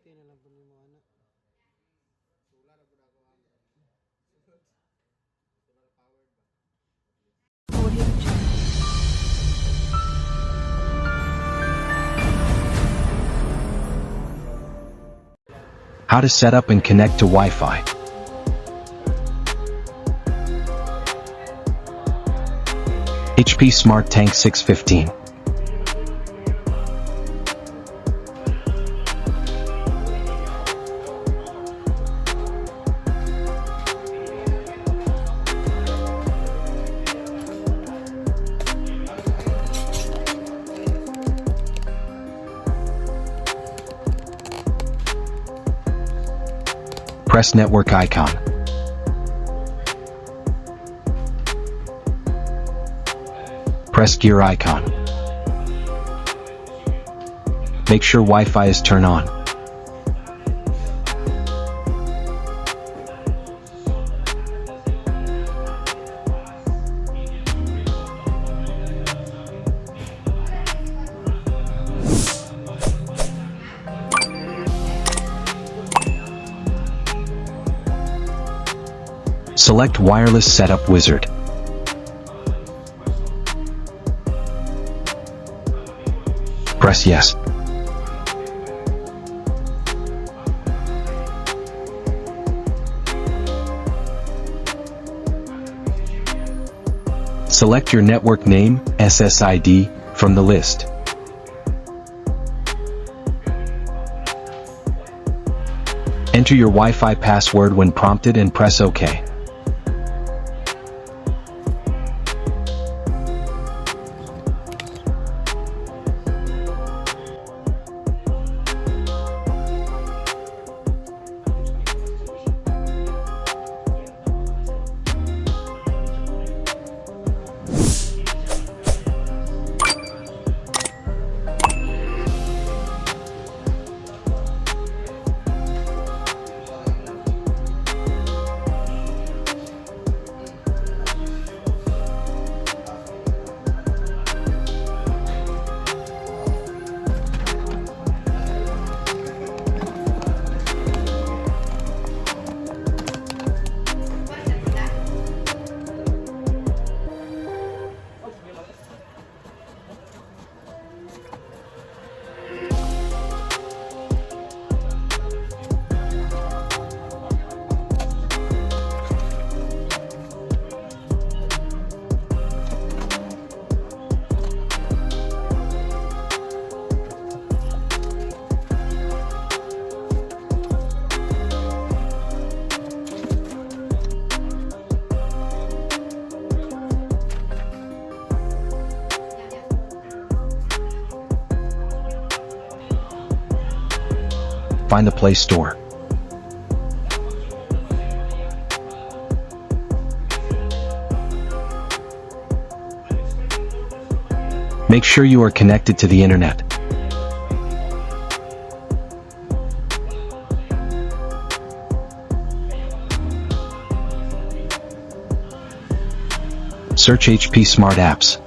Kay na lang po ni mo ana. How to set up and connect to Wi-Fi. HP Smart Tank 615. Press network icon. Press gear icon. Make sure Wi-Fi is turned on. Select Wireless Setup Wizard. Press Yes. Select your network name, SSID, from the list. Enter your Wi-Fi password when prompted and press OK. Find the Play Store. Make sure you are connected to the internet. Search HP Smart Apps.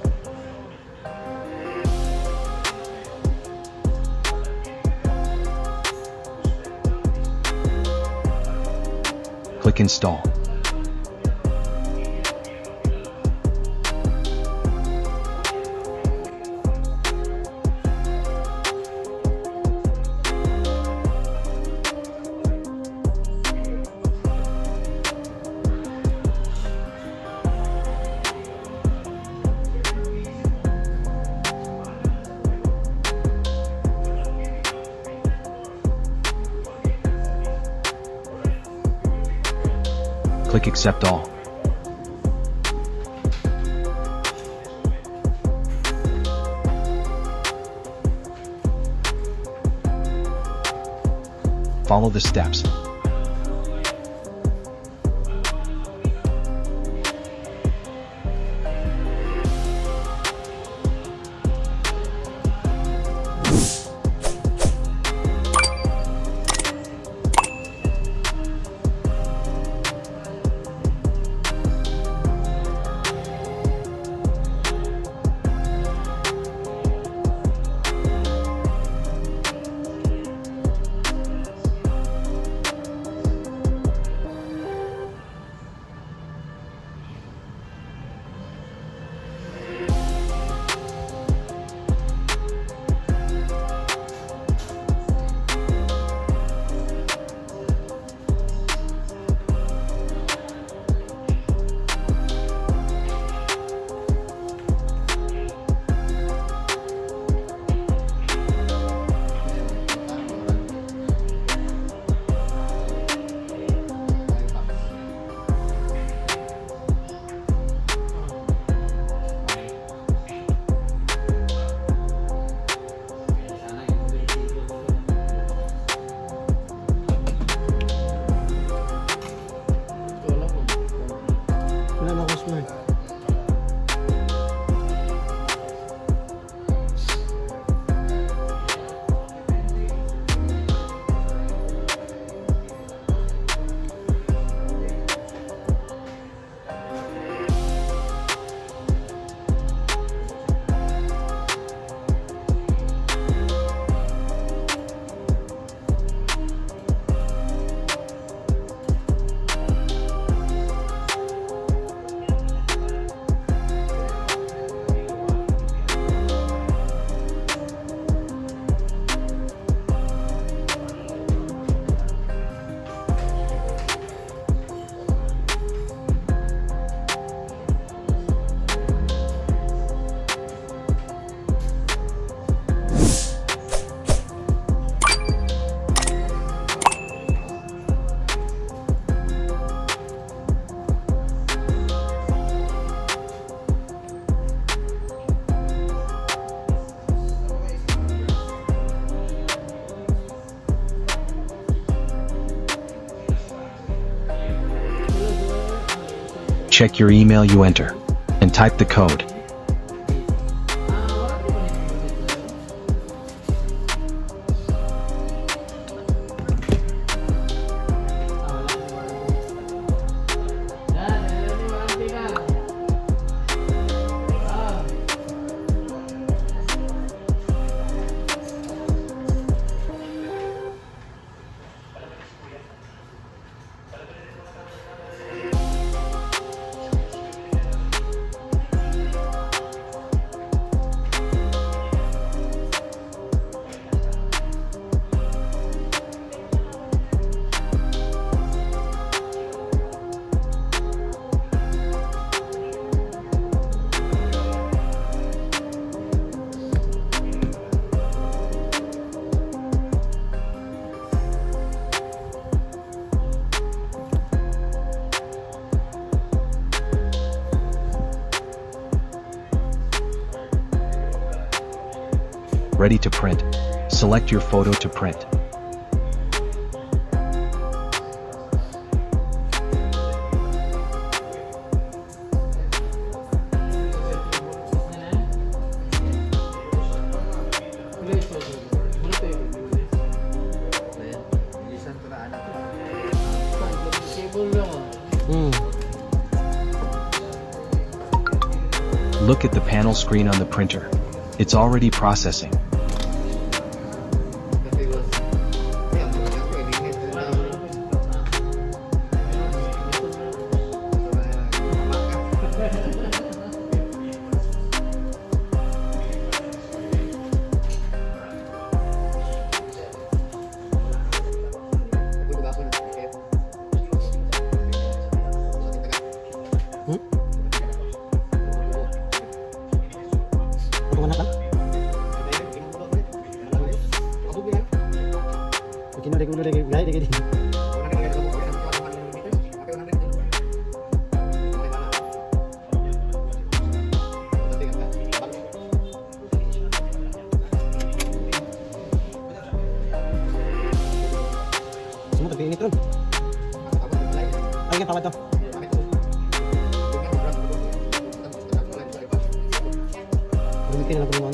Click Install. Click Accept All. Follow the steps. check your email you enter and type the code. Ready to print. Select your photo to print. Look at the panel screen on the printer. It's already processing. Semua tapi ini turun. Lagi apa itu? Mungkin aku mau